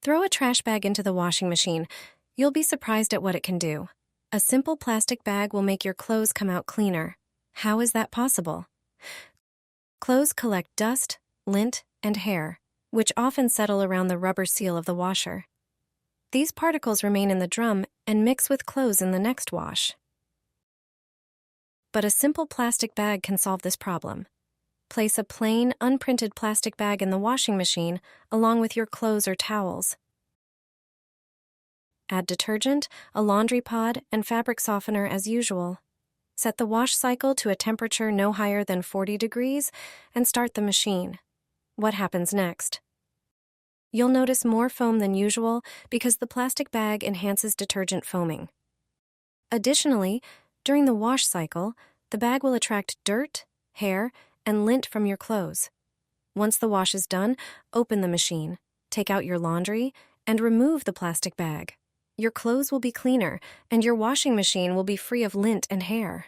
Throw a trash bag into the washing machine. You'll be surprised at what it can do. A simple plastic bag will make your clothes come out cleaner. How is that possible? Clothes collect dust, lint, and hair, which often settle around the rubber seal of the washer. These particles remain in the drum and mix with clothes in the next wash. But a simple plastic bag can solve this problem. Place a plain, unprinted plastic bag in the washing machine along with your clothes or towels. Add detergent, a laundry pod, and fabric softener as usual. Set the wash cycle to a temperature no higher than 40 degrees and start the machine. What happens next? You'll notice more foam than usual because the plastic bag enhances detergent foaming. Additionally, during the wash cycle, the bag will attract dirt, hair, and lint from your clothes. Once the wash is done, open the machine, take out your laundry, and remove the plastic bag. Your clothes will be cleaner, and your washing machine will be free of lint and hair.